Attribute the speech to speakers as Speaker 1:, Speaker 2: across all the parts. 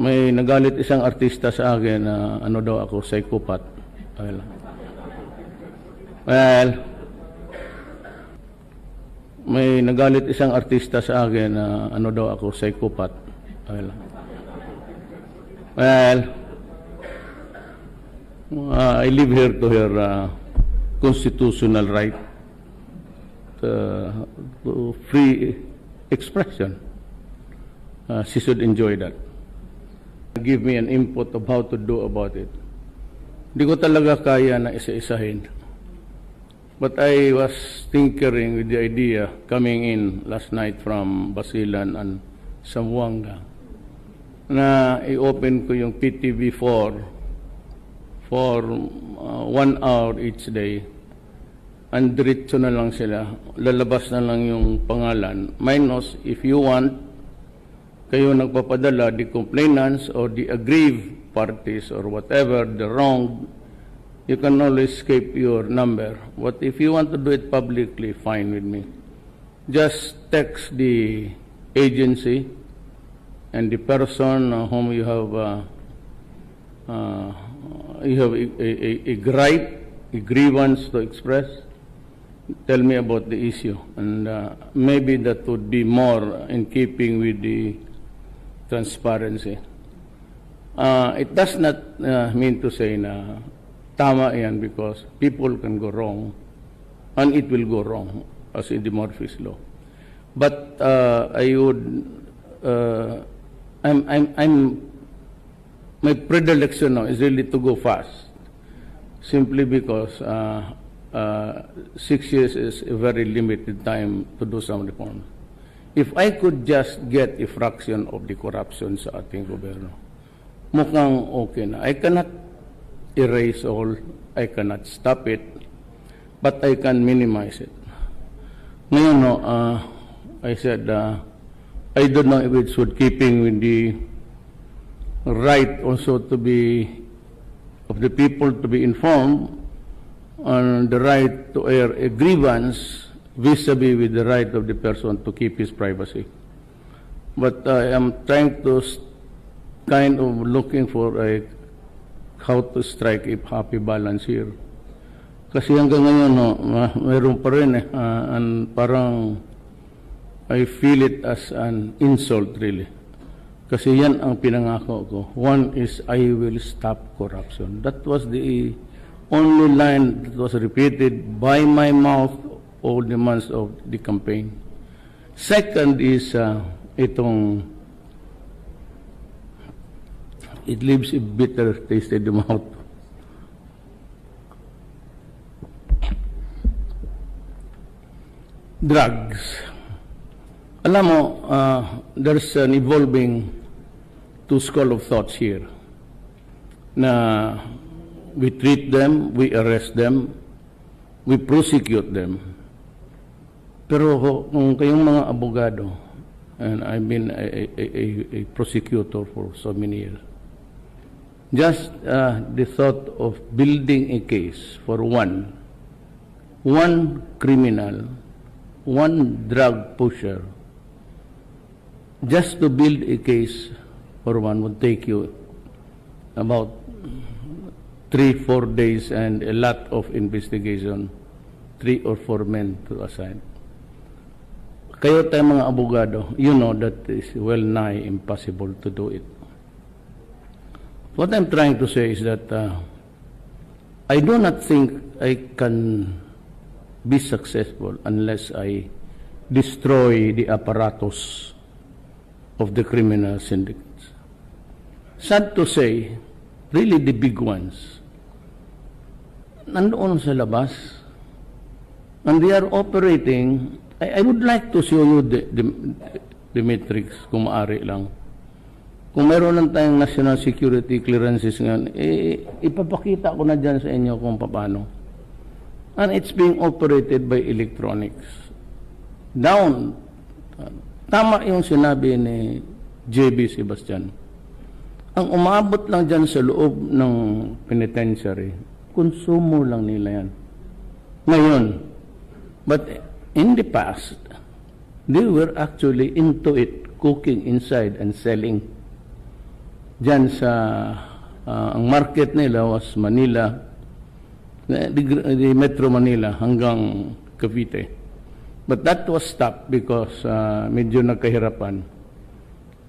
Speaker 1: May nagalit isang artista sa akin na ano daw ako, psychopath. Well, may nagalit isang artista sa akin na ano daw ako, psychopath. Well, I live here to her constitutional right to free expression. She should enjoy that. Give me an input of how to do about it. Hindi ko talaga kaya na isa-isahin. But I was tinkering with the idea coming in last night from Basilan and Zamboanga na i-open ko yung PTV4 for 1 hour each day. And diretso na lang sila. Lalabas na lang yung pangalan. Minus, if you want, kayo nagpapadala, the complainants or the aggrieved parties or whatever, the wrong, you can always escape your number. But if you want to do it publicly, fine with me. Just text the agency and the person whom you have a gripe, a grievance to express. Tell me about the issue, and maybe that would be more in keeping with the transparency. It does not mean to say na tama yan, because people can go wrong and it will go wrong as in the Murphy's Law. But my predilection now is really to go fast, simply because 6 years is a very limited time to do some reforms. If I could just get a fraction of the corruption sa ating gobyerno, mukhang okay na. I cannot erase all, I cannot stop it, but I can minimize it. Ngayon, I said, I don't know if it's with keeping with the right also to be, of the people to be informed, on the right to air a grievance vis-a-vis with the right of the person to keep his privacy. But I am trying to kind of looking for how to strike a happy balance here. Kasi hanggang ngayon, mayroon pa rin and parang I feel it as an insult really. Kasi yan ang pinangako ko. One is, I will stop corruption. That was the only line that was repeated by my mouth all the months of the campaign. Second is itong, it leaves a bitter taste in the mouth. Drugs. Alam mo, there's an evolving two school of thoughts here na we treat them, we arrest them, we prosecute them. Pero kung kayong mga abogado, and I've been a prosecutor for so many years, just the thought of building a case for one criminal, one drug pusher, just to build a case for one would take you about 3-4 days and a lot of investigation, 3 or 4 men to assign. Kayo tayo mga abogado, you know that is well nigh impossible to do it. What I'm trying to say is that I do not think I can be successful unless I destroy the apparatus of the criminal syndicates. Sad to say, really the big ones, nandoon sa labas, and they are operating. I would like to show you the metrics, kung maaari lang. Kung meron lang tayong national security clearances ngayon, ipapakita ko na dyan sa inyo kung paano. And it's being operated by electronics. Down. Tama yung sinabi ni JB Sebastian. Ang umabot lang dyan sa loob ng penitentiary, konsumo lang nila yan. Ngayon, but in the past, they were actually into it, cooking inside and selling. dyan sa, ang market nila was Manila, the Metro Manila hanggang Cavite. But that was stopped because medyo nagkahirapan.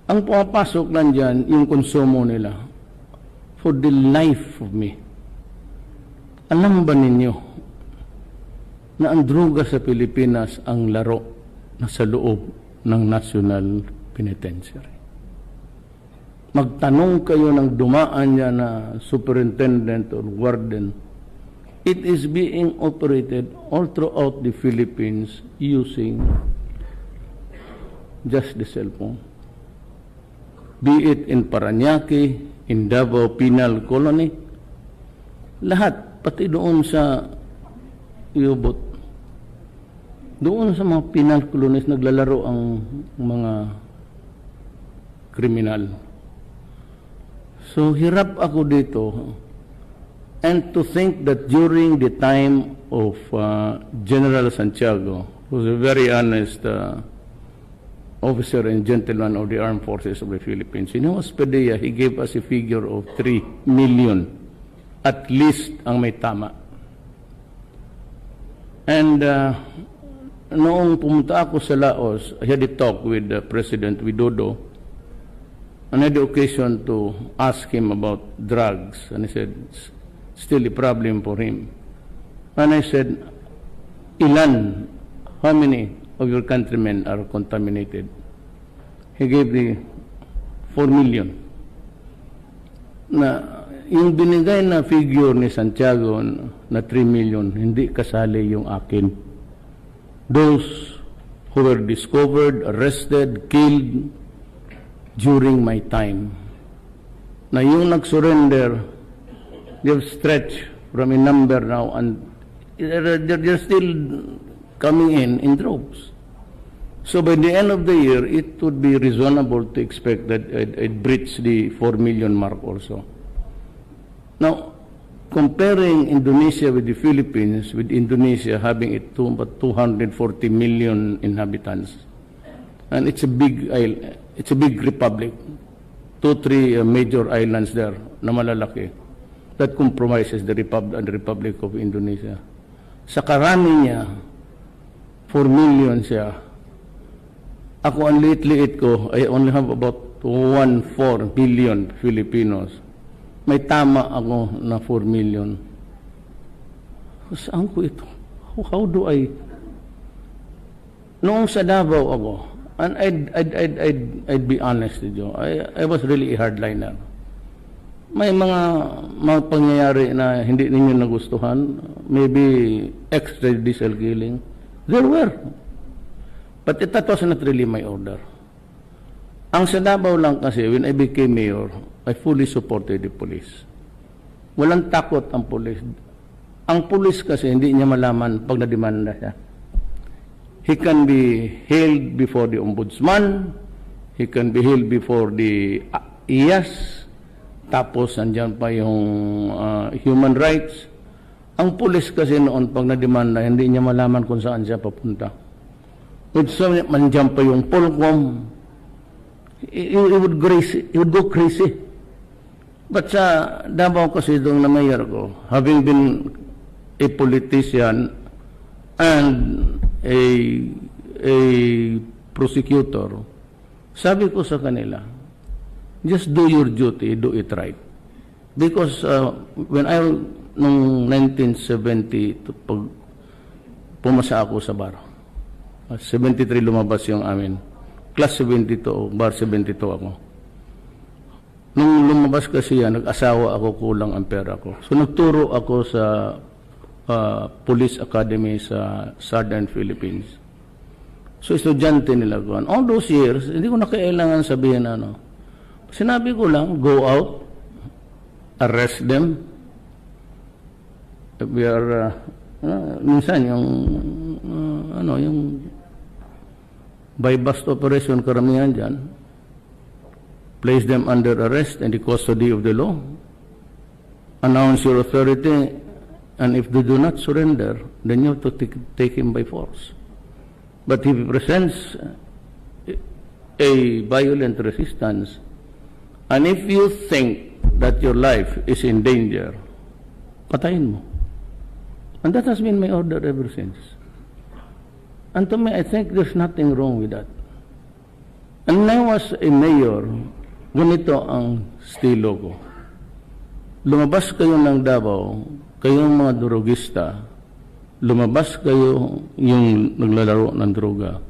Speaker 1: Ang pumapasok nandyan, yung konsumo nila. For the life of me, alam ba ninyo na ang droga sa Pilipinas ang laro na sa loob ng National Penitentiary? Magtanong kayo ng dumaan niya na superintendent or warden. It is being operated all throughout the Philippines using just the cellphone. Be it in Parañaque, in Davao Penal Colony, lahat, pati doon sa Iubot, doon sa mga penal colonies naglalaro ang mga kriminal. So hirap ako dito, and to think that during the time of General Santiago, who was a very honest officer and gentleman of the Armed Forces of the Philippines, in Hospedia, he gave us a figure of 3 million, at least ang may tama. And noong pumunta ako sa Laos, I had a talk with President Widodo, and I had the occasion to ask him about drugs, and he said, it's still a problem for him. And I said, ilan, how many of your countrymen are contaminated? He gave the 4 million. Na yung binigay na figure ni Santiago na 3 million, hindi kasali yung akin. Those who were discovered, arrested, killed during my time. Na yung nag-surrender, they've stretched from a number now, and they're still coming in droves. So by the end of the year, it would be reasonable to expect that I'd breach the 4 million mark also. Now, comparing Indonesia with the Philippines, with Indonesia having about 240 million inhabitants, and it's a big republic, 2-3 major islands there na malalaki, that compromises the Republic of Indonesia. Sa karami niya, 4 million siya. Ako, ang liit-liit ko, I only have about 1.4 billion Filipinos. May tama ako na 4 million. Saan ko ito? How do I... Noong sa Davao ako, and I'd be honest with you, I was really a hardliner. May mga pangyayari na hindi ninyo nagustuhan, maybe extrajudicial killing. There were. But that was not really my order. Ang sa Davao lang kasi, when I became mayor, I fully supported the police. Walang takot ang police. Ang police kasi hindi niya malaman pag nademanda siya. He can be held before the ombudsman, he can be held before the IAS, tapos andyan pa yung human rights. Ang pulis kasi noon pag nademanda, hindi niya malaman kung saan siya papunta. With so mandyan pa yung Polcom, he would go crazy. But sa Davao kasi doon na mayor ko, having been a politician and a prosecutor, sabi ko sa kanila, just do your duty, do it right. Because when noong 1970, pag pumasa ako sa bar, 73 lumabas yung amin. Class 72, bar 72 ako. Nung lumabas kasi yan, nag-asawa ako, kulang ang pera ko. So nagturo ako sa Police Academy sa Southern Philippines. So estudyante nila ko. And all those years, hindi ko na kailangan sabihin ano. Sinabi ko lang, go out, arrest them. We are, minsan yung, yung by bust operation karamihan dyan, place them under arrest and the custody of the law. Announce your authority, and if they do not surrender, then you have to take him by force. But if he presents a violent resistance, And if you think that your life is in danger, patayin mo. And that has been my order ever since. And to me, I think there's nothing wrong with that. And when I was a mayor, ganito ang estilo ko. Lumabas kayo ng Davao, kayong mga drogista, lumabas kayo yung naglalaro ng droga,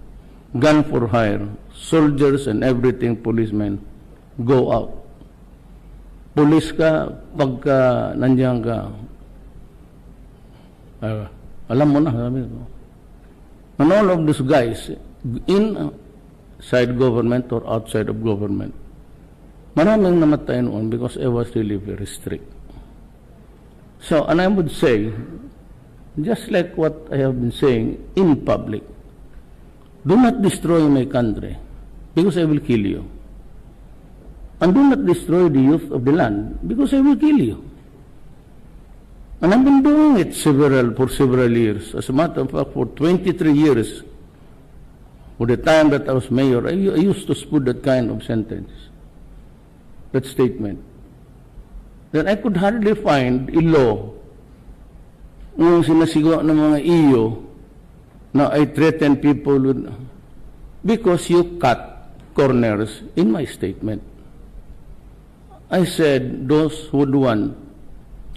Speaker 1: gun for hire, soldiers and everything, policemen, go out. Pulis ka, pagka nandiyan ka, alam mo na, sabi ko. And all of these guys, inside government or outside of government, maraming namatay noon because I was really very strict. So, and I would say, just like what I have been saying in public, do not destroy my country because I will kill you. And do not destroy the youth of the land because I will kill you. And I've been doing it for several years. As a matter of fact, for 23 years, for the time that I was mayor, I used to put that kind of sentence, that statement. Then I could hardly find a law nung sinasigaw ng mga iyo na I threaten people with, because you cut corners in my statement. I said those who would want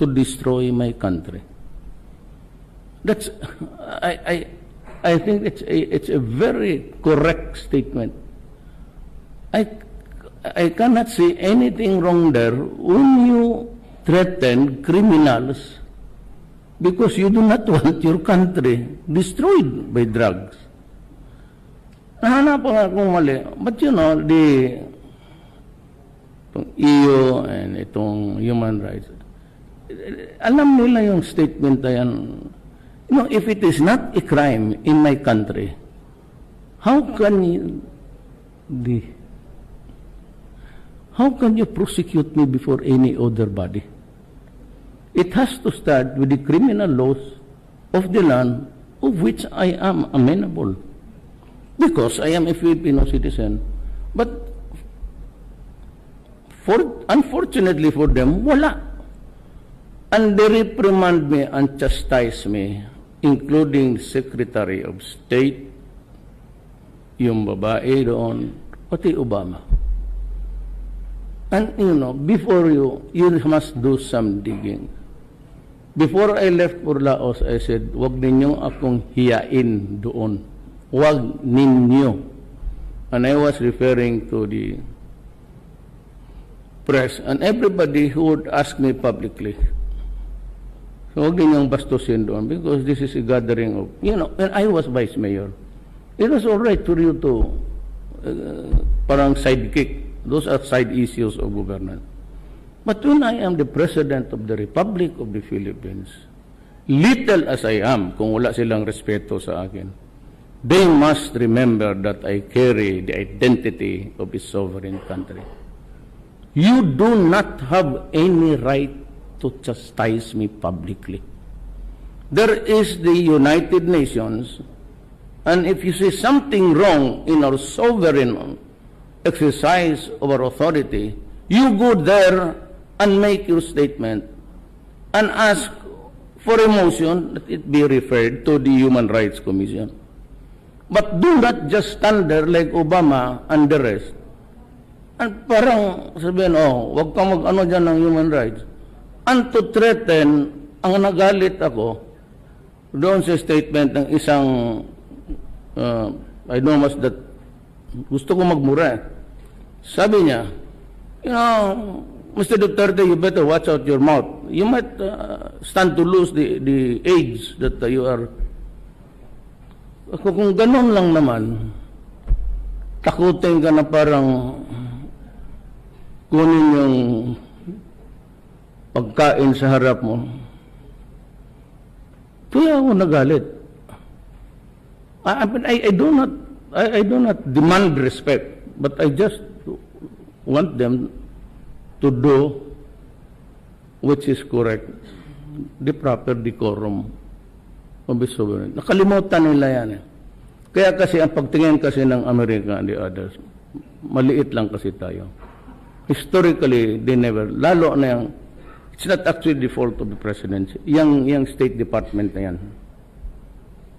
Speaker 1: to destroy my country. That's I think it's a very correct statement. I cannot see anything wrong there when you threaten criminals because you do not want your country destroyed by drugs. Nahanapan akong mali. But you know, itong EU and itong human rights, alam nila yung statement na yan. You know, if it is not a crime in my country, how can you prosecute me before any other body? It has to start with the criminal laws of the land of which I am amenable. Because I am a Filipino citizen. But unfortunately for them, wala. And they reprimand me and chastise me, including Secretary of State, yung babae doon, pati Obama. And you know, before you must do some digging. Before I left for Laos, I said, wag ninyong akong hiyain doon. Wag ninyo. And I was referring to the press and everybody who would ask me publicly. So huwag ninyong bastusin doon because this is a gathering of, you know, when I was vice mayor, it was all right for you to parang sidekick. Those are side issues of governance. But when I am the President of the Republic of the Philippines, little as I am, kung wala silang respeto sa akin, they must remember that I carry the identity of a sovereign country. You do not have any right to chastise me publicly. There is the United Nations, and if you see something wrong in our sovereign exercise of our authority, you go there and make your statement and ask for a motion that it be referred to the Human Rights Commission. But do not just stand there like Obama and the rest. And parang sabihin, oh, wag kang mag-ano dyan ng human rights. And to threaten, ang nagalit ako doon sa statement ng isang, I know mas that, gusto ko magmura. Sabi niya, you know, Mr. Duterte, you better watch out your mouth. You might stand to lose the age that you are. Kung ganun lang naman, takutin ka na parang kunin yung pagkain sa harap mo. Kaya ako nagalit. I do not demand respect, but I just want them to do which is correct, the proper decorum of the sovereign. Nakalimutan nila yan. Kaya kasi ang pagtingin kasi ng Amerika and the others, maliit lang kasi tayo. historically, they never, lalo na yung, it's not actually the fault of the presidency. Yung State Department na yan.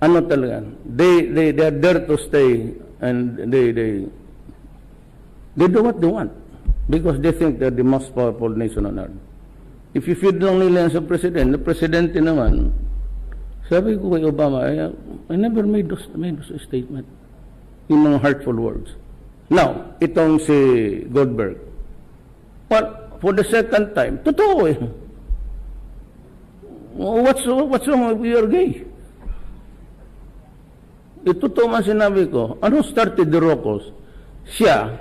Speaker 1: Ano talaga? They are there to stay and they do what they want because they think they're the most powerful nation on earth. If you feed lang nila yan sa president, the presidente naman, sabi ko kay Obama, I never made those statement. Yung mga hurtful words. Now, itong si Goldberg, well, for the second time, totoo eh. What's wrong with your gay? Totoo man sinabi ko, ano started the Rocos? Siya,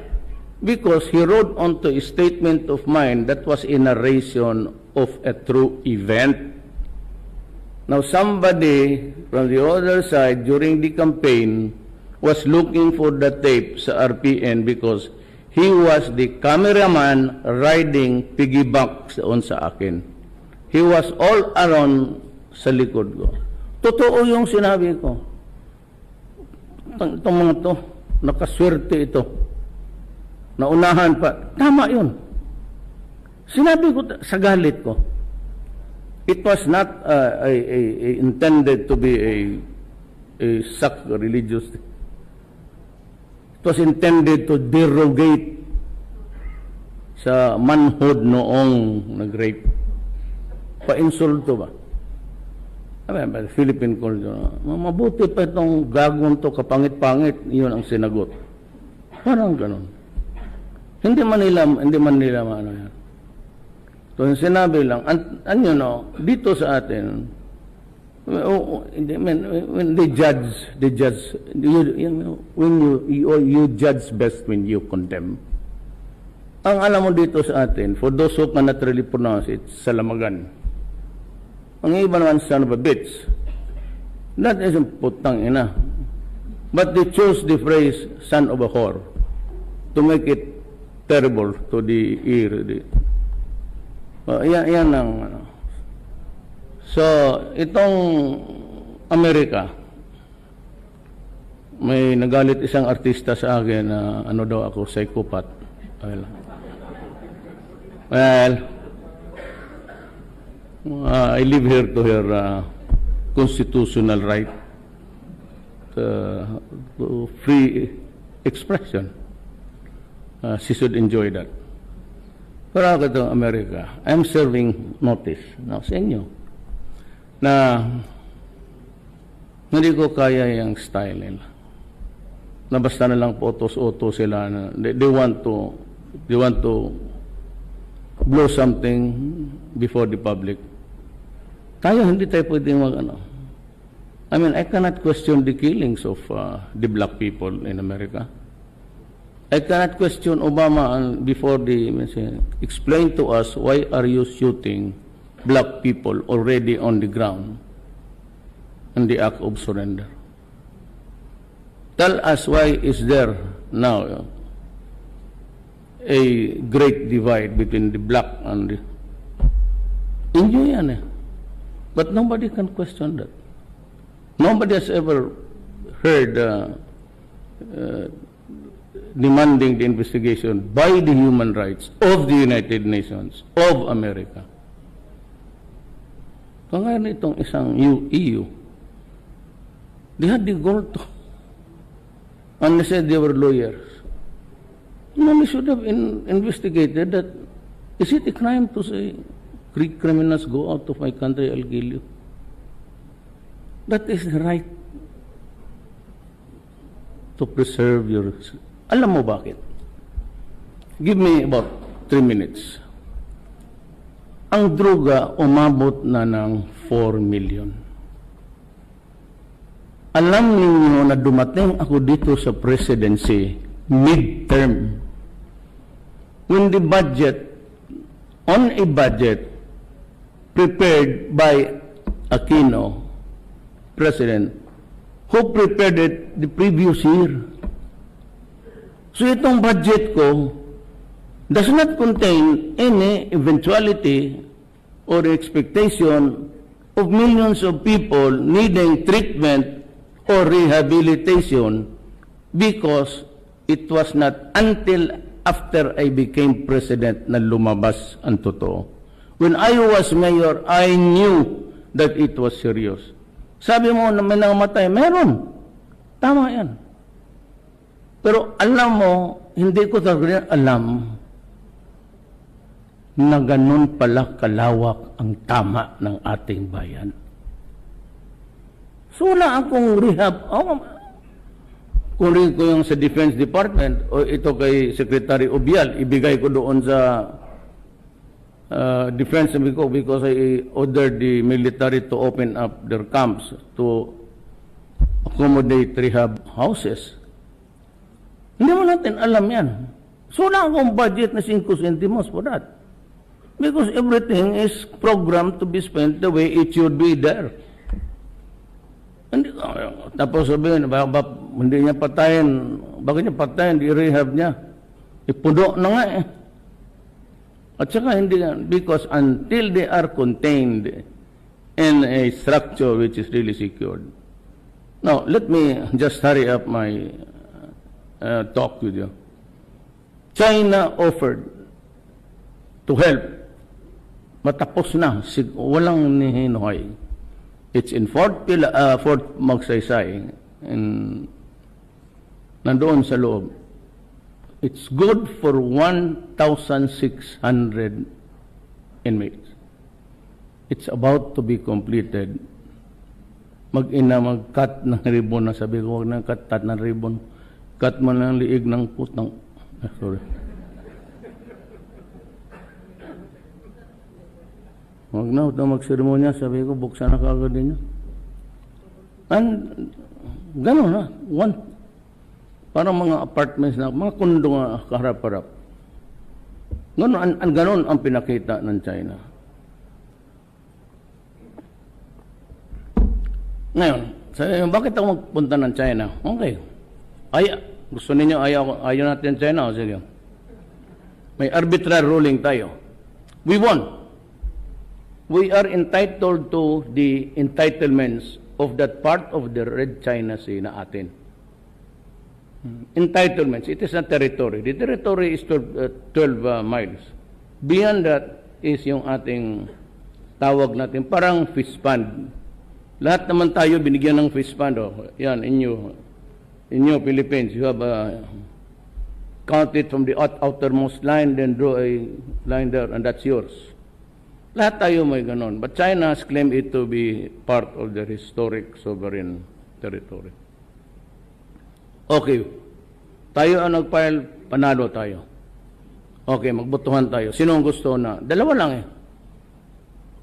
Speaker 1: because he wrote onto a statement of mine that was a narration of a true event. Now, somebody from the other side during the campaign was looking for the tape sa RPN because he was the cameraman riding piggyback sa akin. He was all around sa likod ko. Totoo yung sinabi ko. Itong mga to, nakaswerte ito. Naunahan pa. Tama yun. Sinabi ko sa galit ko. It was not intended to be a sacrilegious. It was intended to derogate sa manhood noong nag-rape. Pa-insulto ba? Philippine culture. Mabuti pa itong gagawin to, kapangit-pangit, yun ang sinagot. Parang ganun. Hindi man nila maano yan. So, sinabi lang, dito sa atin, when they judge, you judge best when you condemn. Ang alam mo dito sa atin, for those who cannot really pronounce it, salamagan. Ang iba naman, son of a bitch. That isn't putang ina. But they chose the phrase, son of a whore, to make it terrible to the ear. Yan ang So, itong Amerika, may nagalit isang artista sa akin na ano daw ako, psychopath. I live here to her constitutional right to free expression. She should enjoy that. Pero ako itong Amerika, I'm serving notice now sa inyo na hindi ko kaya yung style nila. Na basta na lang photos-auto sila na they want to blow something before the public. Tayo hindi tayo pwedeng I mean, I cannot question the killings of the black people in America. I cannot question Obama before explain to us why are you shooting black people already on the ground in the act of surrender. Tell us why is there now a great divide between the black and the Inyo yan eh. But nobody can question that. Nobody has ever heard demanding the investigation by the human rights of the United Nations of America. Kaya itong isang EU, they had the goal to, and they said they were lawyers. No, they should have investigated that. Is it a crime to say, Greek criminals go out of my country, I'll kill you? That is the right to preserve your... Alam mo bakit? Give me about 3 minutes. Ang droga umabot na ng 4 million. Alam niyo na dumating ako dito sa presidency midterm. When the budget, on a budget prepared by Aquino, President, who prepared it the previous year. So itong budget ko does not contain any eventuality or expectation of millions of people needing treatment or rehabilitation because it was not until after I became president na lumabas ang totoo. When I was mayor, I knew that it was serious. Sabi mo na may namatay, meron. Tama yan. Pero alam mo, hindi ko talaga alam na ganun pala kalawak ang tama ng ating bayan. So wala akong rehab. Kung rin ko yung sa Defense Department o ito kay Secretary Obial, ibigay ko doon sa Defense because I ordered the military to open up their camps to accommodate rehab houses. Hindi mo natin alam yan. So wala akong budget na 5 centimos for that. Because everything is programmed to be spent the way it should be there. Tapos sabihin, hindi niya patayin, bakit niya patayin, i-rehab niya. Ipuno na nga eh. At saka hindi, because until they are contained in a structure which is really secured. Now, let me just hurry up my talk with you. China offered to help. Matapos na, walang nihinuhay. It's in Fort Magsaysay, nandoon sa loob. It's good for 1,600 inmates. It's about to be completed. Mag-cut ng ribbon na sabi ko, huwag na cut ng ribbon. Cut mo ng liig ng putang. Sorry. Huwag na, magseremonya, sabi ko, buksan na kaagad din niya. And, gano'n na, parang mga apartments na, mga kondo nga kaharap-harap. Gano'n ang pinakita ng China. Ngayon, sabi, bakit ako magpunta ng China? Okay. Gusto ninyo, ayaw natin China, o sige. May arbitrary ruling tayo. We won. We are entitled to the entitlements of that part of the Red China Sea na atin. Entitlements, it is a territory. The territory is 12 miles. Beyond that is yung ating tawag natin, parang fish pond. Lahat naman tayo binigyan ng fish pond. Oh. Yan, in your Philippines, you have count it from the outermost line, then draw a line there, and that's yours. Lahat tayo may ganon. But China has claimed it to be part of their historic sovereign territory. Okay. Tayo ang nag-file, panalo tayo. Okay, magbotohan tayo. Sino ang gusto na? Dalawa lang eh.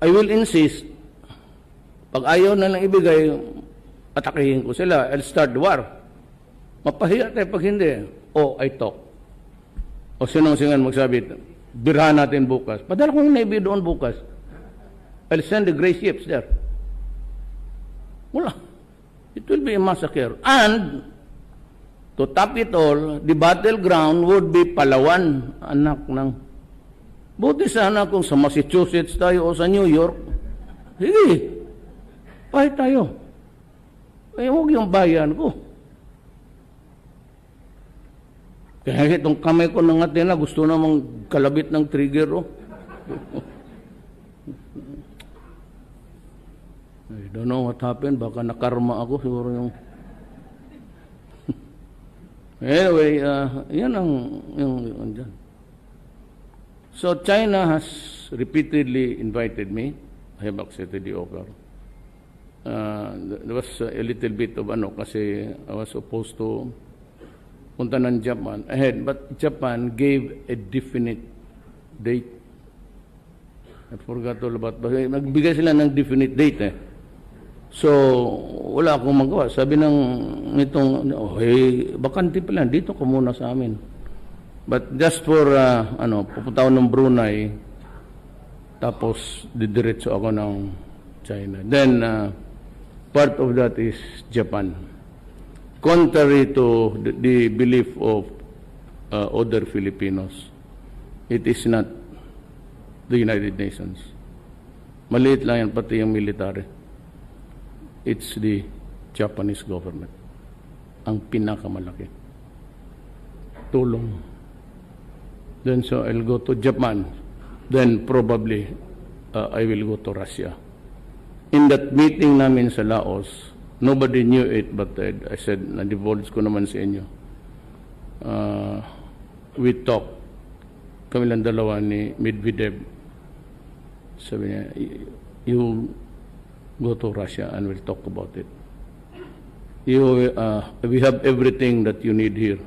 Speaker 1: I will insist, pag ayaw na lang ibigay, atakihin ko sila. I'll start the war. Mapahiya tayo pag hindi. I talk. O sinong-singan magsabi, birhan natin bukas. Padala ko yung Navy doon bukas. I'll send the gray ships there. Wala. It will be a massacre. And, to top it all, the battleground would be Palawan, anak ng... Buti sana kung sa Massachusetts tayo o sa New York. Sige, fight tayo. Huwag yung bayan ko. Kaya itong kamay ko ng Athena, gusto namang kalabit ng trigger, oh. I don't know what happened. Baka nakarma ako. Siguro yung... Anyway, yan ang dyan. So, China has repeatedly invited me. I have accepted the offer. There was a little bit of kasi I was supposed to punta ng Japan ahead, but Japan gave a definite date. I forgot all about it. Nagbigay sila ng definite date eh. So, wala akong magawa. Sabi nitong, bakante pa lang, dito ka muna sa amin. But just for, pupunta ako ng Brunei, tapos didiretso ako ng China. Then, part of that is Japan. Contrary to the belief of other Filipinos, it is not the United Nations. Maliit lang yan, pati yung military. It's the Japanese government. Ang pinakamalaki. Tulong. Then so I'll go to Japan. Then probably I will go to Russia. In that meeting namin sa Laos, nobody knew it, but I said, na-divulge ko naman sa inyo. We talked, kami lang dalawa ni Medvedev. Sabi niya, you go to Russia and we'll talk about it. We have everything that you need here.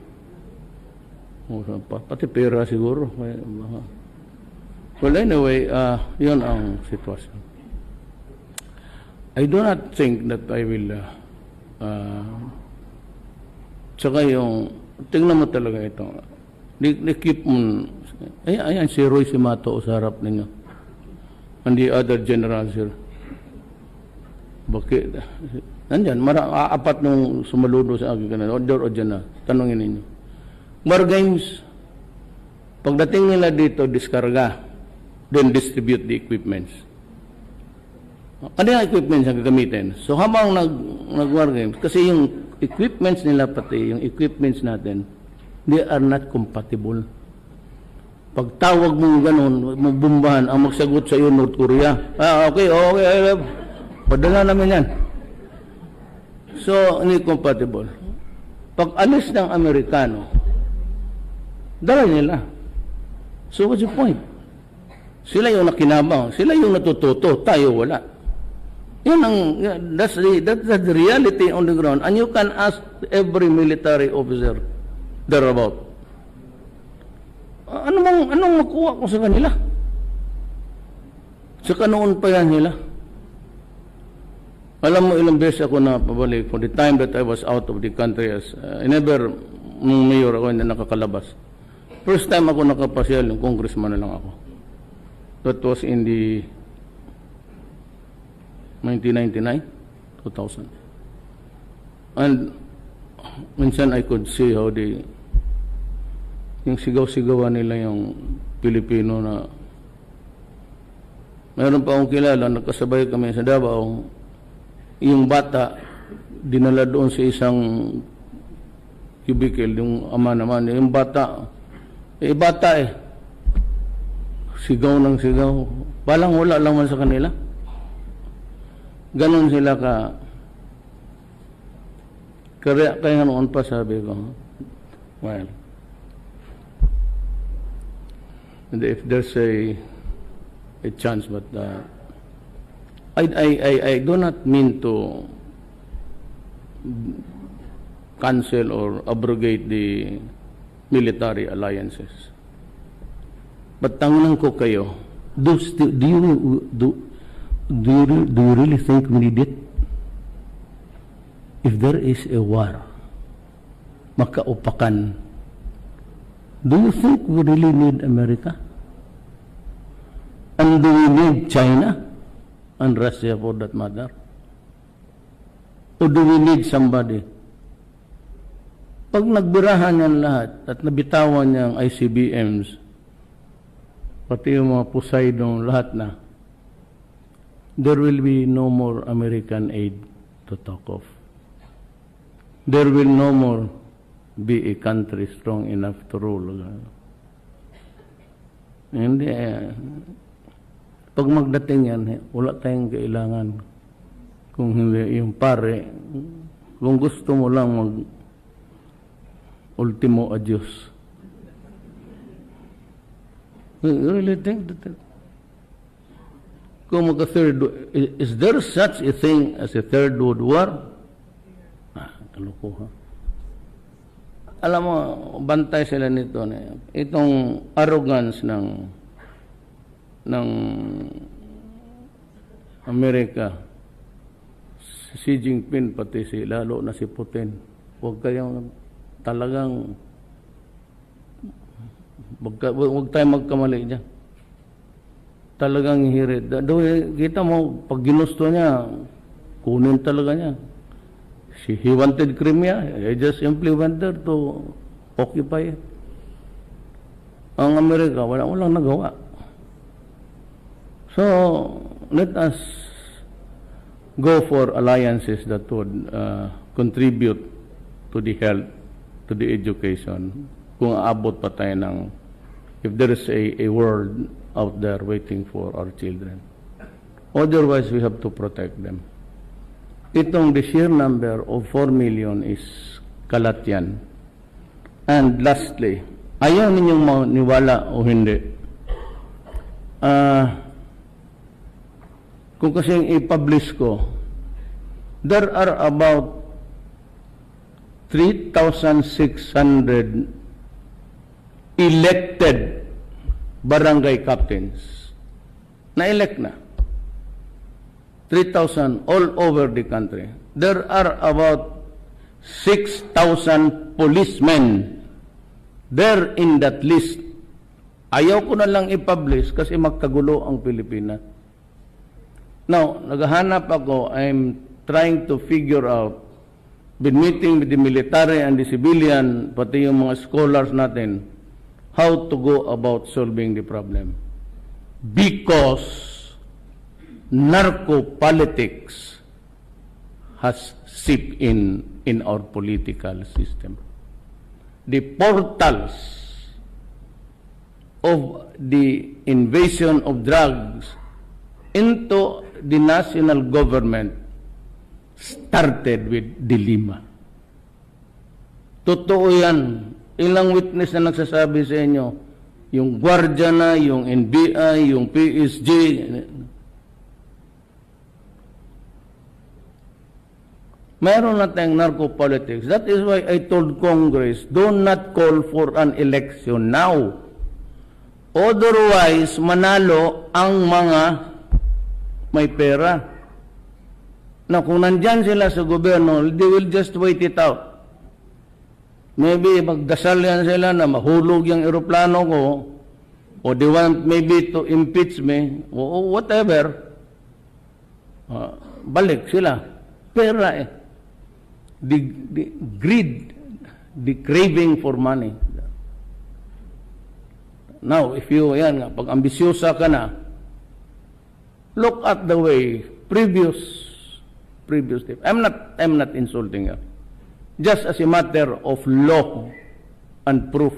Speaker 1: Pati pera siguro. Well, anyway, yun ang sitwasyon. I do not think that I will tsaka yung tingnan mo talaga ito. Keep mo. Ayan si Roy Simato sa harap ninyo. And the other generals here. Bakit? Nandyan, apat nung sumaludo sa akin kanina. O dyan na. Tanongin ninyo. War games, pagdating nila dito, diskarga, then distribute the equipments. Ano yung equipments ang gagamitin? So habang nag-war games, kasi yung equipments nila pati, yung equipments natin, they are not compatible. Pag tawag mo ganun, mabumbahan, ang magsagot sa iyo, North Korea. Okay, padala namin yan. So, hindi compatible. Pag alis ng Amerikano, dala nila. So what's the point? Sila yung nakinabang, sila yung natututo, tayo wala. Yun ang, that's the reality on the ground. And you can ask every military officer thereabout. Anong makuha ko sa kanila? Saka noon pa yan nila. Alam mo, ilang beses ako na pabalik for the time that I was out of the country as, I never, nung mayor ako, hindi nakakalabas. First time ako nakapasyal, yung congressman na lang ako. That was in the 1999, 2000. And minsan I could see how yung sigaw-sigawan nila yung Pilipino na mayroon pa akong kilala, nagkasabay kami sa Davao, yung bata, dinala doon sa isang cubicle, yung ama naman, yung bata, sigaw ng sigaw. Walang wala lang man sa kanila. Ganon sila kaya noon pa sabi ko, well, and if there's a chance, but I do not mean to cancel or abrogate the military alliances. But tangunan ko kayo, do you really think we need it? If there is a war, makaupakan, do you think we really need America? And do we need China and Russia for that matter? Or do we need somebody? Pag nagbirahan yan lahat at nabitawan niyang ICBMs, pati yung mga Poseidon, lahat na, there will be no more American aid to talk of. There will no more be a country strong enough to rule. Hindi. Pag magdating yan, wala tayong kailangan. Kung hindi, yung pare, kung gusto mo lang ultimo adios. You really think that? Kung mag-third, is there such a thing as a third world war? Kalukuha. Alam mo, bantay sila nito. Itong arrogance ng Amerika, si Xi Jinping, pati lalo na si Putin, huwag kayong talagang huwag tayong magkamali dyan. Talagang hirit. Kita mo, pag ginusto niya, kunin talaga niya. He wanted Crimea. He just simply went there to occupy it. Ang Amerika, walang nagawa. So, let us go for alliances that would contribute to the health, to the education, kung aabot pa tayo ng if there is a world out there waiting for our children. Otherwise, we have to protect them. Itong the sheer number of 4 million is kalat yan. And lastly, ayaw ninyong maniwala o hindi. Kung kasing i-publish ko, there are about 3,600 elected barangay captains. Na-elect na. 3,000 all over the country. There are about 6,000 policemen there in that list. Ayaw ko na lang i-publish kasi magkagulo ang Pilipinas. Now, naghahanap ako, I'm trying to figure out, been meeting with the military and the civilian, pati yung mga scholars natin, how to go about solving the problem. Because narco-politics has seeped in our political system. The portals of the invasion of drugs into the national government started with Dilima. Totoo yan. Ilang witness na nagsasabi sa inyo, yung Guardia na, yung NBI, yung PSG, mayroon na tayong narco-politics. That is why I told Congress, do not call for an election now. Otherwise, manalo ang mga may pera. Na kung nandyan sila sa gobyerno, they will just wait it out. Maybe magdasal yan sila na mahulog yung eroplano ko, or they want maybe to impeach me, or whatever. Balik sila. Pera eh. The greed, the craving for money. Now, if you, pag ambisyosa ka na, look at the way previous step. I'm not insulting you. Just as a matter of law and proof.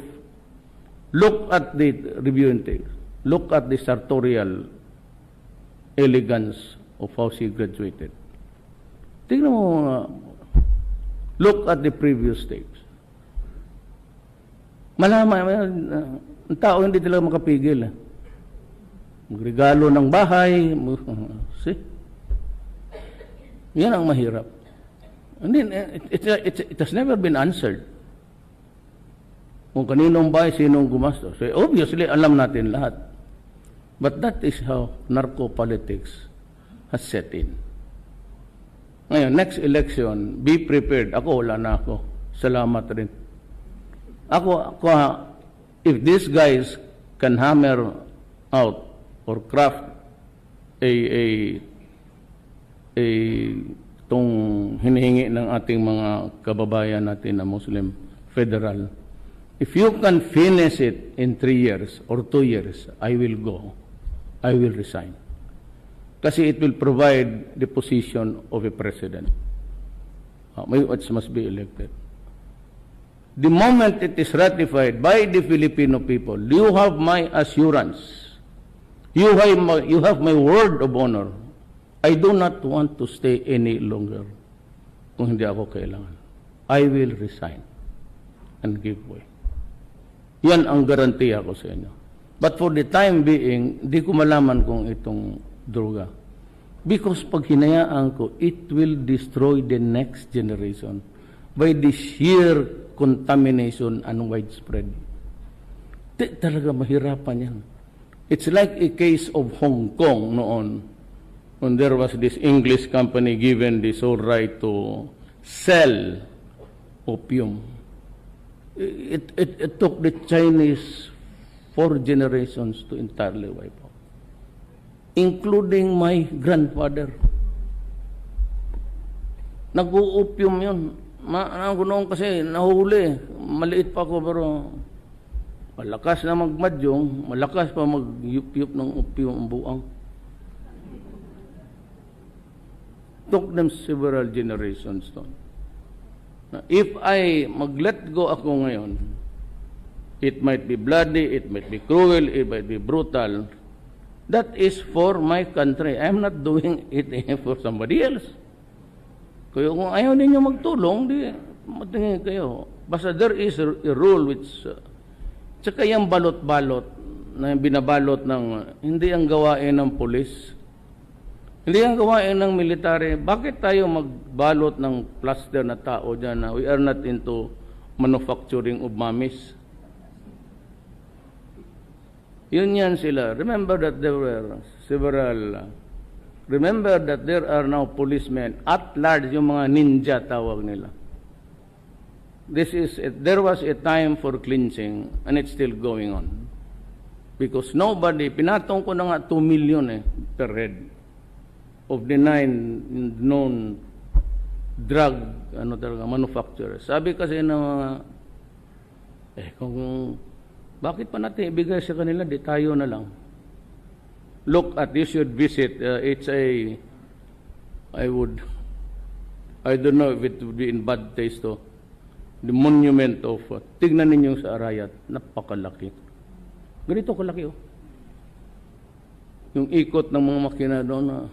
Speaker 1: Look at the review intake. Look at the sartorial elegance of how she graduated. Tingnan mo, look at the previous steps. Malaman, ang tao hindi talaga makapigil. Magregalo ng bahay. See? Yan ang mahirap. And then, it has never been answered. Kung kaninong bahay, sinong gumastos. So, obviously, alam natin lahat. But that is how narco-politics has set in. Ngayon, next election, be prepared. Ako, wala na ako. Salamat rin. Ako, if these guys can hammer out or craft itong hinihingi ng ating mga kababayan natin na Muslim federal, if you can finish it in 3 years or 2 years, I will go. I will resign. Kasi it will provide the position of a president. Which must be elected. The moment it is ratified by the Filipino people, you have my assurance. You have my word of honor. I do not want to stay any longer kung hindi ako kailangan. I will resign and give way. Yan ang garantiya ko sa inyo. But for the time being, di ko malaman kung itong droga. Because pag hinayaan ko, it will destroy the next generation by the sheer contamination and widespread. Talaga mahirapan yan. It's like a case of Hong Kong noon when there was this English company given the sole right to sell opium. It took the Chinese 4 generations to entirely wipe out, including my grandfather. Nag-uupium yun. Noon kasi nahuli. Maliit pa ako pero malakas na magmadyong, malakas pa mag-yup-yup ng opium ang buang. Took them several generations to. If I mag-let go ako ngayon, It might be bloody, it might be cruel, it might be brutal. That is for my country. I'm not doing it for somebody else. Kaya kung ayaw ninyo magtulong, di matingin kayo. Basta there is a rule which, tsaka yung balot-balot, na binabalot ng, hindi ang gawain ng pulis, hindi ang gawain ng military. Bakit tayo magbalot ng plaster na tao dyan na we are not into manufacturing of mummies? Yun yan sila. Remember that there were several, remember that there are now policemen at large, yung mga ninja tawag nila. There was a time for cleansing and it's still going on. Because nobody, pinatong ko na nga 2 million per head of the 9 known drug manufacturers. Sabi kasi ng mga, kung bakit pa natin ibigay sa kanila, di tayo na lang. Look at, you should visit, I don't know if it would be in bad taste to, the monument of, tignan ninyo sa Arayat, napakalaki. Ganito kalaki Yung ikot ng mga makina doon na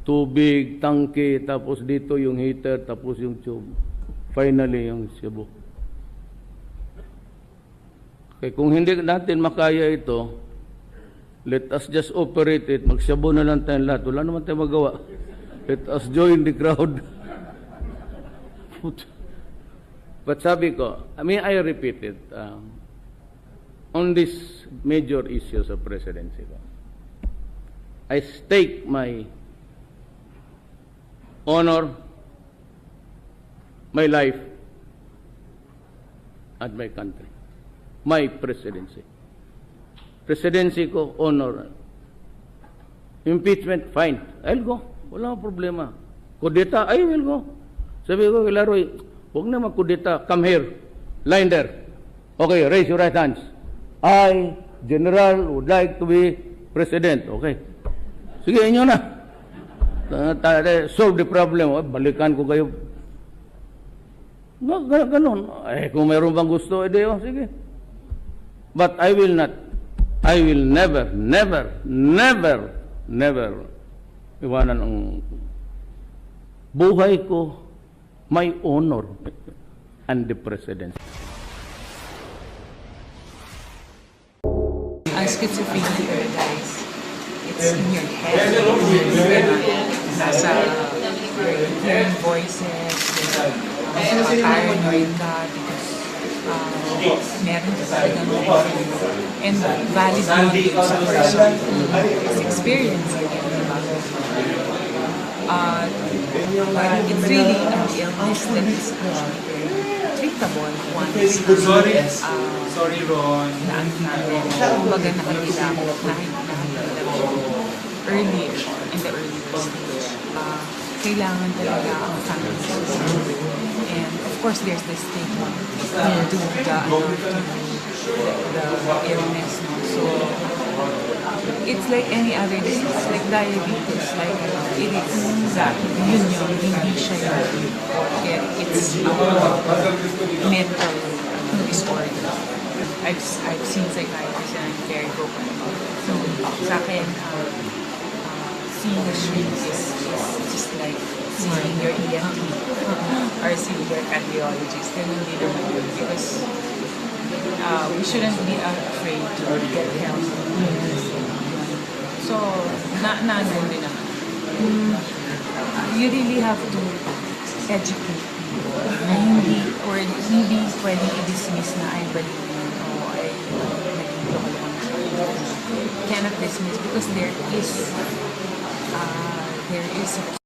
Speaker 1: tubig, tangke, tapos dito yung heater, tapos yung tube. Finally, yung Cebu. Kaya kung hindi natin makaya ito, let us just operate it. Magsabu na lang tayong lahat. Wala naman tayong magawa. Let us join the crowd. But sabi ko, I repeat it, on these major issues of presidency, I stake my honor, my life, and my country. My presidency. Presidency ko, honor. Impeachment, fine. I'll go. Wala problema. Kudeta, I will go. Sabi ko kay Laroy, huwag na magkudeta. Come here. Line there. Okay, raise your right hands. I, General, would like to be President. Okay. Sige, inyo na. Solve the problem. Balikan ko kayo. Ganon. Kung mayroon bang gusto, sige. But I will not, I will never iwanan ang buhay ko, my honor, and the presidency.
Speaker 2: Schizophrenia, guys, it's in your head, nasa hearing voices, paranoid ka because meron ka talagang and valid naman yun sa person who is experiencing it, diba? But it's really an illness that is treatable once
Speaker 3: Sorry, Ron.
Speaker 2: Kumbaga nakakilala earlier, in the earlier stage. Kailangan talaga ang family support. And of course, there's this stigma to the illness. No? So, it's like any other disease, like diabetes, like it is that yun yung hindi siya yung it's mental disorder. I've seen psychiatrists and I'm very broken about it. So, sa akin, seeing a shrink is just like seeing your ENT or seeing your cardiologist. Ganun din naman yun because we shouldn't be afraid to get help. So, nandun din naman. You really have to educate people na hindi pwedeng i-dismiss na ay baliw yun o ay nalito ka lang. Cannot dismiss because there is a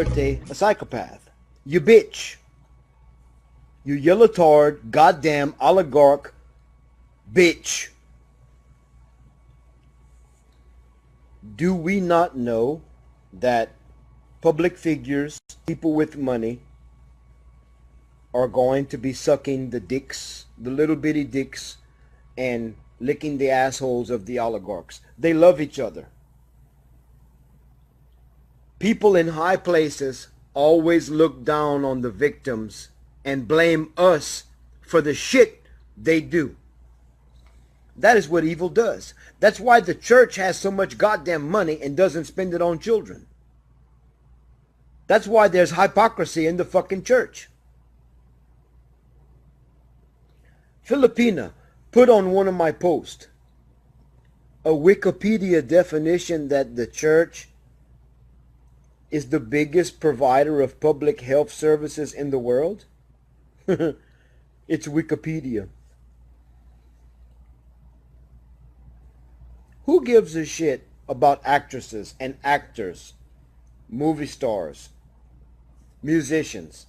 Speaker 4: Duterte a psychopath. You bitch. You yellow-tard, goddamn oligarch bitch. Do we not know that public figures, people with money, are going to be sucking the dicks, the little bitty dicks, and licking the assholes of the oligarchs? They love each other. People in high places always look down on the victims and blame us for the shit they do. That is what evil does. That's why the church has so much goddamn money and doesn't spend it on children. That's why there's hypocrisy in the fucking church. Filipina put on one of my posts a Wikipedia definition that the church is the biggest provider of public health services in the world. It's Wikipedia. Who gives a shit about actresses and actors, movie stars, musicians,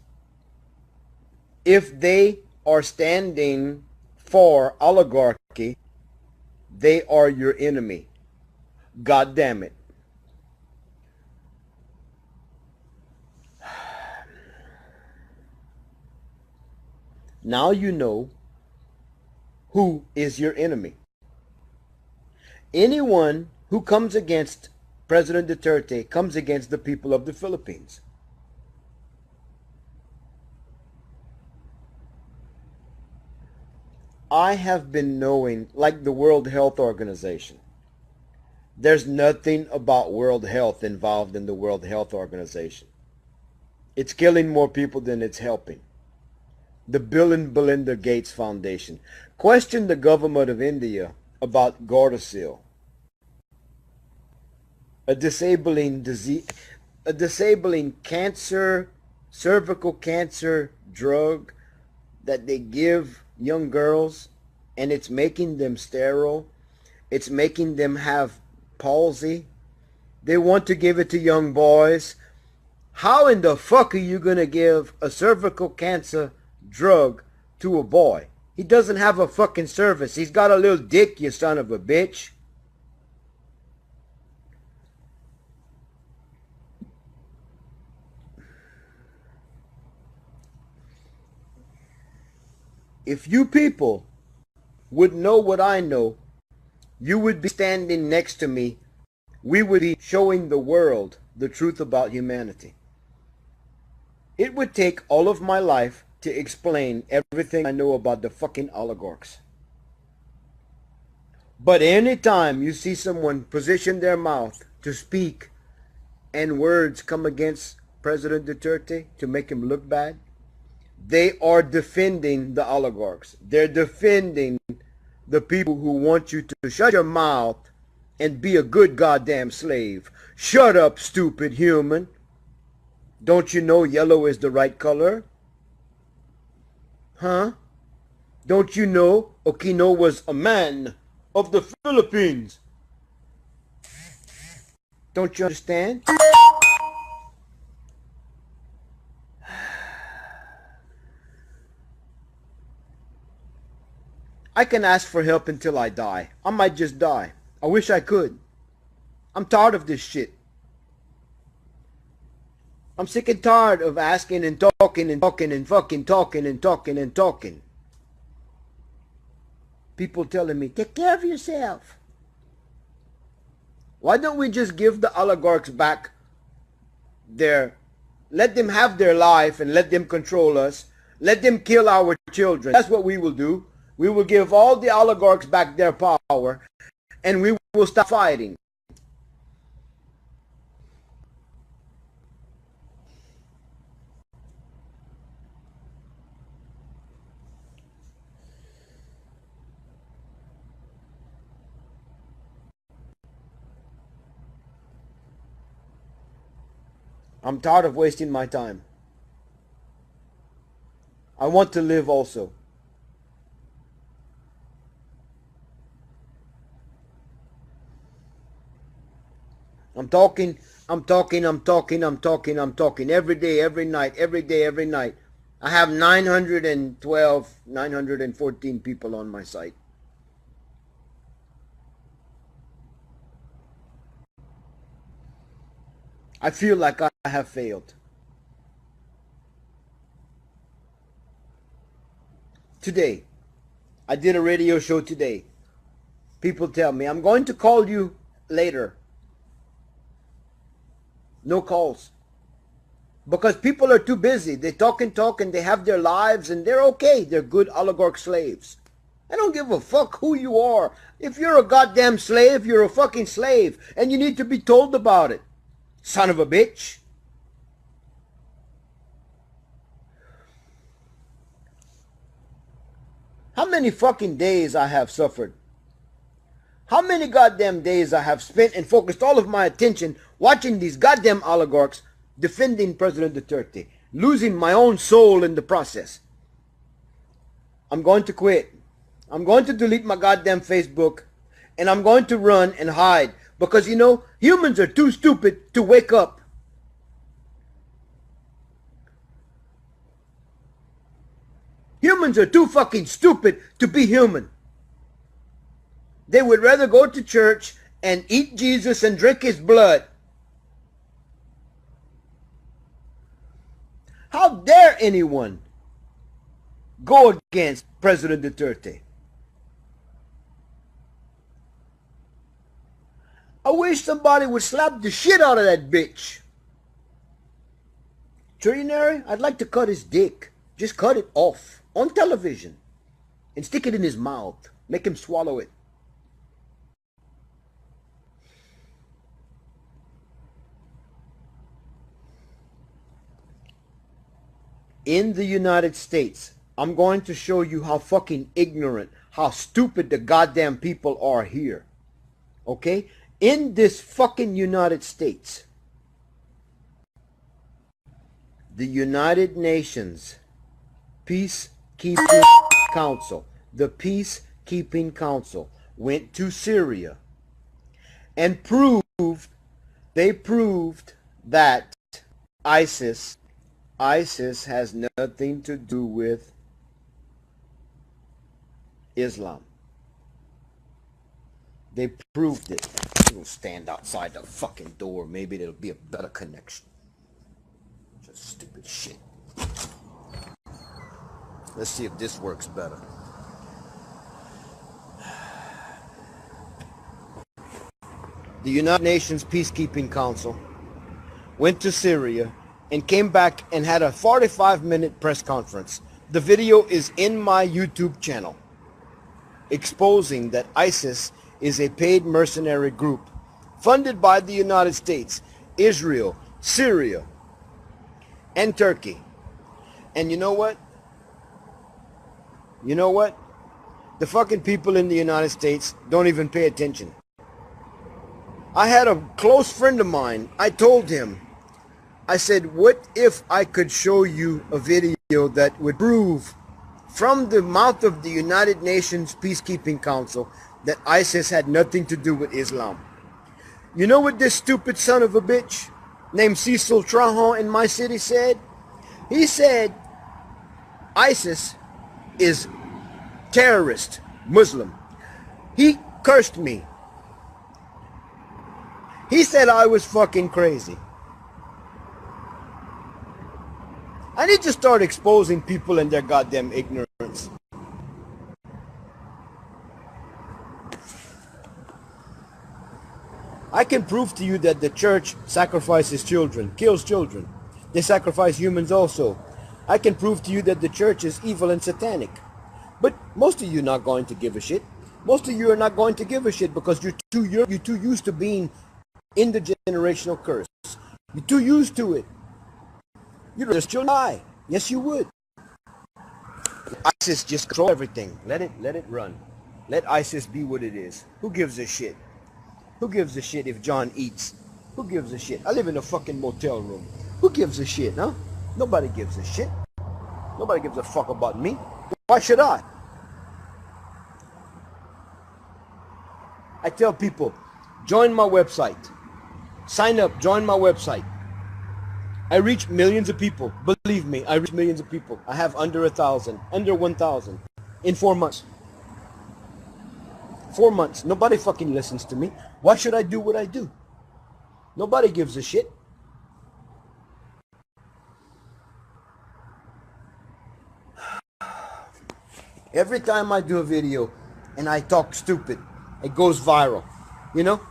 Speaker 4: if they are standing for oligarchy? They are your enemy. God damn it. Now you know who is your enemy. Anyone who comes against President Duterte comes against the people of the Philippines. I have been knowing, like the World Health Organization, there's nothing about World Health involved in the World Health Organization. It's killing more people than it's helping. The Bill and Belinda Gates Foundation. Question the government of India about Gardasil, a disabling disease, a disabling cancer, cervical cancer drug that they give young girls, and it's making them sterile. It's making them have palsy. They want to give it to young boys. How in the fuck are you going to give a cervical cancer drug to a boy? He doesn't have a fucking cervix. He's got a little dick, you son of a bitch. If you people would know what I know, you would be standing next to me. We would be showing the world the truth about humanity. It would take all of my life to explain everything I know about the fucking oligarchs. But anytime you see someone position their mouth to speak and words come against President Duterte to make him look bad, they are defending the oligarchs. They're defending the people who want you to shut your mouth and be a good goddamn slave. Shut up, stupid human. Don't you know yellow is the right color? Huh? Don't you know Aquino was a man of the Philippines? Don't you understand? I can ask for help until I die. I might just die. I wish I could. I'm tired of this shit. I'm sick and tired of asking and talking and talking and fucking talking and talking and talking. People telling me, take care of yourself. Why don't we just give the oligarchs back let them have their life and let them control us. Let them kill our children. That's what we will do. We will give all the oligarchs back their power and we will stop fighting. I'm tired of wasting my time. I want to live also. I'm talking every day, every night, every day, every night. I have 914 people on my site. I feel like I have failed. Today, I did a radio show today. People tell me, I'm going to call you later. No calls. Because people are too busy. They talk and they have their lives and they're okay. They're good oligarch slaves. I don't give a fuck who you are. If you're a goddamn slave, you're a fucking slave. And you need to be told about it. Son of a bitch. How many fucking days I have suffered? How many goddamn days I have spent and focused all of my attention watching these goddamn oligarchs defending President Duterte, losing my own soul in the process. I'm going to quit. I'm going to delete my goddamn Facebook and I'm going to run and hide because, you know, humans are too stupid to wake up. Humans are too fucking stupid to be human. They would rather go to church and eat Jesus and drink his blood. How dare anyone go against President Duterte? I wish somebody would slap the shit out of that bitch. Trillionaire, I'd like to cut his dick. Just cut it off on television and stick it in his mouth. Make him swallow it. In the United States, I'm going to show you how fucking ignorant, how stupid the goddamn people are here. Okay? In this fucking United States, the United Nations Peacekeeping Council, the Peacekeeping Council went to Syria and they proved that ISIS has nothing to do with Islam. They proved it. We'll stand outside the fucking door. Maybe there'll be a better connection. Just stupid shit. Let's see if this works better. The United Nations Peacekeeping Council went to Syria and came back and had a 45-minute press conference. The video is in my YouTube channel, exposing that ISIS is a paid mercenary group funded by the United States, Israel, Syria, and Turkey. And you know what? You know what? The fucking people in the United States don't even pay attention. I had a close friend of mine. I told him, I said, what if I could show you a video that would prove from the mouth of the United Nations Peacekeeping Council that ISIS had nothing to do with Islam? You know what this stupid son of a bitch named Cecil Trahan in my city said? He said ISIS is terrorist Muslim. He cursed me. He said I was fucking crazy. I need to start exposing people and their goddamn ignorance. I can prove to you that the church sacrifices children, kills children. They sacrifice humans also. I can prove to you that the church is evil and satanic. But most of you are not going to give a shit. Most of you are not going to give a shit because you're too used to being in the generational curse. You're too used to it. You'd rather still die. Yes, you would. ISIS just control everything. Let it run. Let ISIS be what it is. Who gives a shit? Who gives a shit if John eats? Who gives a shit? I live in a fucking motel room. Who gives a shit, huh? Nobody gives a shit. Nobody gives a fuck about me. Why should I? I tell people, join my website. Sign up, join my website. I reach millions of people. Believe me, I reach millions of people. I have under 1,000, under 1,000 in 4 months. 4 months. Nobody fucking listens to me. Why should I do what I do? Nobody gives a shit. Every time I do a video and I talk stupid, it goes viral, you know?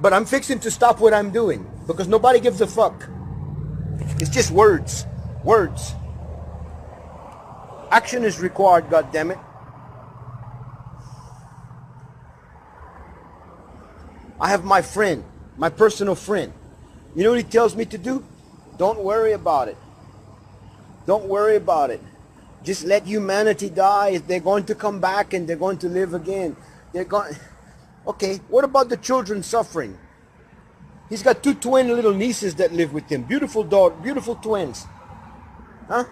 Speaker 4: But I'm fixing to stop what I'm doing because nobody gives a fuck. It's just words. Words. Action is required, goddammit. I have my friend, my personal friend. You know what he tells me to do? Don't worry about it. Don't worry about it. Just let humanity die. They're going to come back and they're going to live again. They're going... Okay, what about the children suffering? He's got 2 twin little nieces that live with him. Beautiful daughter, beautiful twins. Huh?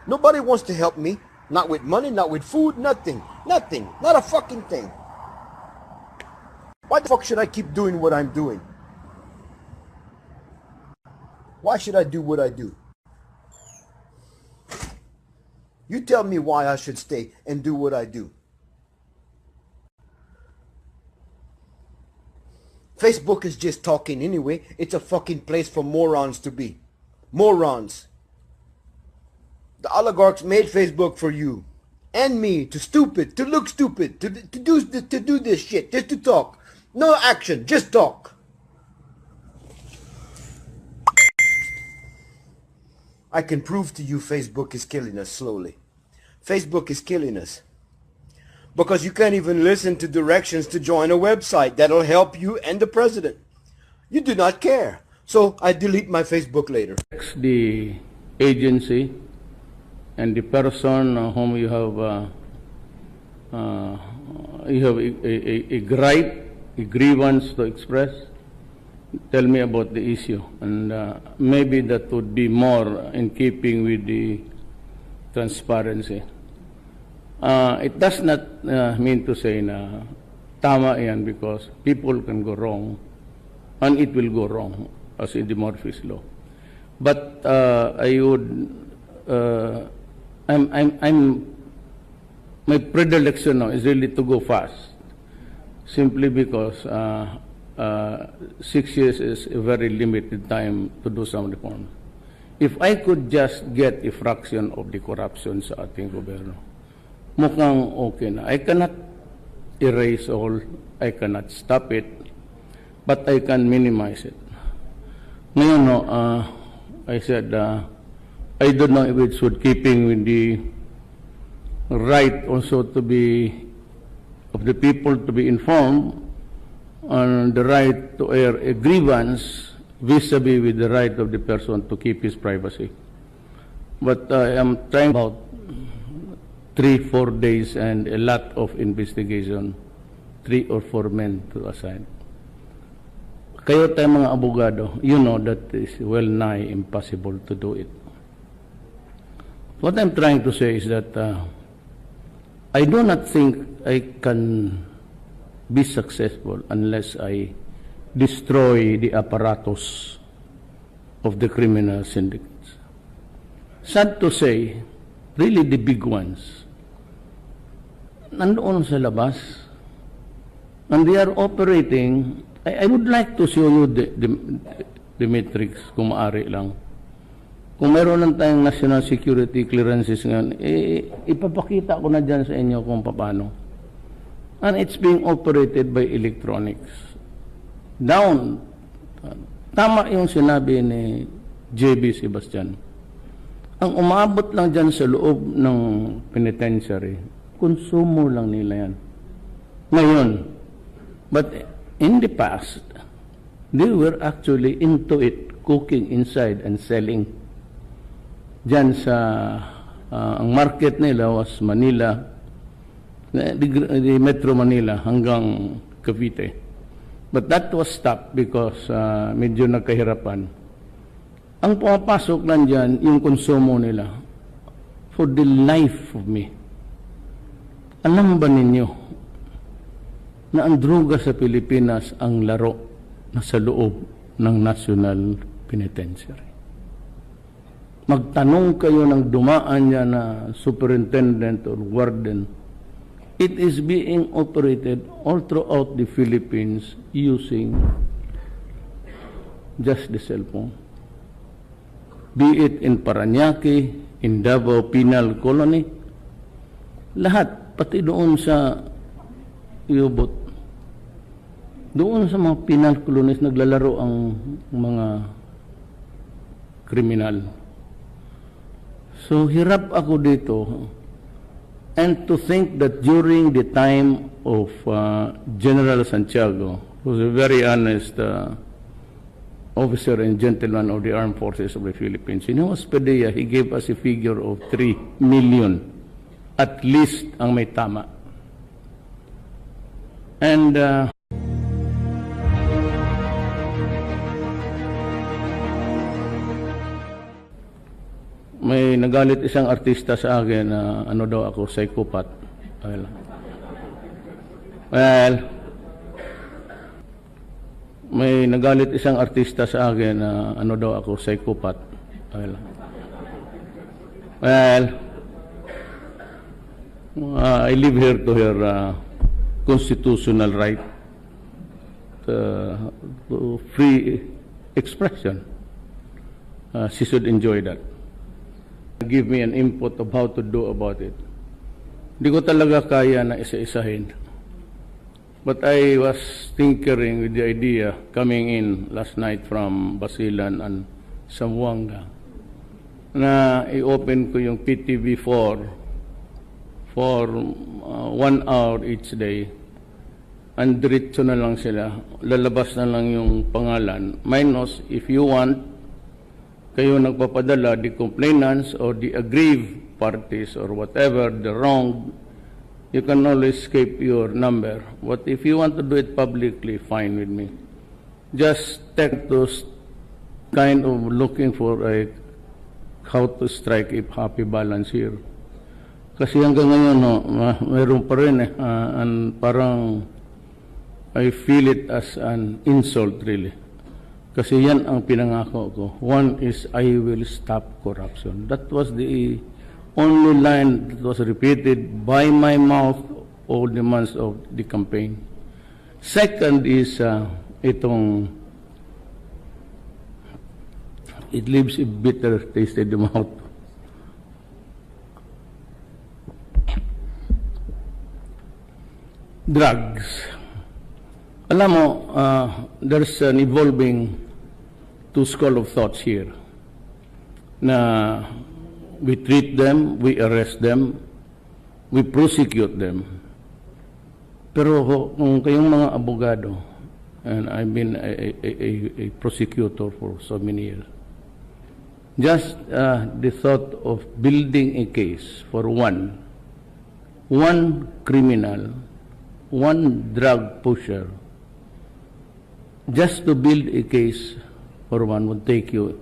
Speaker 4: Nobody wants to help me. Not with money, not with food, nothing. Nothing. Not a fucking thing. Why the fuck should I keep doing what I'm doing? Why should I do what I do? You tell me why I should stay and do what I do. Facebook is just talking anyway. It's a fucking place for morons to be. Morons. The oligarchs made Facebook for you and me to look stupid, to do this shit, just to talk. No action, just talk. I can prove to you Facebook is killing us slowly. Facebook is killing us. Because you can't even listen to directions to join a website that'll help you and the president. You do not care. So I delete my Facebook later.
Speaker 1: The agency and the person whom you have a gripe, a grievance to express, tell me about the issue. And maybe that would be more in keeping with the transparency. It does not mean to say na tama yan because people can go wrong and it will go wrong as in the Murphy's Law. But I would, my predilection now is really to go fast, simply because 6 years is a very limited time to do some reforms. If I could just get a fraction of the corruption sa ating gobyerno, mukhang okay na. I cannot erase all, I cannot stop it, but I can minimize it. Ngayon, no, I said, I don't know if it's with keeping with the right also to be, of the people to be informed, on the right to air a grievance vis-a-vis with the right of the person to keep his privacy. But I am trying about 3-4 days and a lot of investigation, 3 or 4 men to assign. Kayo tayo mga abogado, you know that is well nigh impossible to do it. What I'm trying to say is that I do not think I can be successful unless I destroy the apparatus of the criminal syndicates. Sad to say, really the big ones, nandoon sa labas, and they are operating. I would like to show you the metrics kung maaari lang. Kung meron lang tayong national security clearances ngayon, ipapakita ko na dyan sa inyo kung paano. And it's being operated by electronics. Down. Tama yung sinabi ni JB Sebastian. Ang umabot lang dyan sa loob ng penitentiary, konsumo lang nila yan. Ngayon, but in the past, they were actually into it, cooking inside and selling. Dyan sa, ang market nila was Manila, the Metro Manila hanggang Cavite. But that was stopped because medyo nagkahirapan. Ang pumapasok lang dyan, yung konsumo nila. For the life of me. Alam ba ninyo na ang droga sa Pilipinas ang laro na sa loob ng National Penitentiary. Magtanong kayo ng dumaan niya na superintendent or warden, it is being operated all throughout the Philippines using just the cellphone. Be it in Parañaque, in Davao Penal Colony, lahat, pati doon sa Iubot, doon sa mga penal colonies naglalaro ang mga kriminal. So hirap ako dito, and to think that during the time of General Santiago, who was a very honest officer and gentleman of the Armed Forces of the Philippines, in Hospedia, he gave us a figure of 3 million, at least ang may tama. And may nagalit isang artista sa akin na ano daw ako, psychopath. Well, may nagalit isang artista sa akin na ano daw ako, psychopath. Well, I live here to hear constitutional right to free expression. She should enjoy that. Give me an input of how to do about it. Hindi ko talaga kaya na isa-isahin. But I was tinkering with the idea coming in last night from Basilan and Zamboanga na i-open ko yung PTV4 for 1 hour each day. And diretso na lang sila. Lalabas na lang yung pangalan. Minus, if you want, kayo nagpapadala, the complainants or the aggrieved parties or whatever, the wrong, you can always escape your number. But if you want to do it publicly, fine with me. Just take those kind of looking for how to strike a happy balance here. Kasi hanggang ngayon, mayroon pa rin and parang I feel it as an insult really. Kasi yan ang pinangako ko. One is, I will stop corruption. That was the only line that was repeated by my mouth all the months of the campaign. Second is, itong, it leaves a bitter taste in the mouth. Drugs. Alam mo, there's an evolving two school of thoughts here na we treat them, we arrest them, we prosecute them. Pero kung kayong mga abogado, and I've been a prosecutor for so many years, just the thought of building a case for one criminal, one drug pusher, just to build a case for one would take you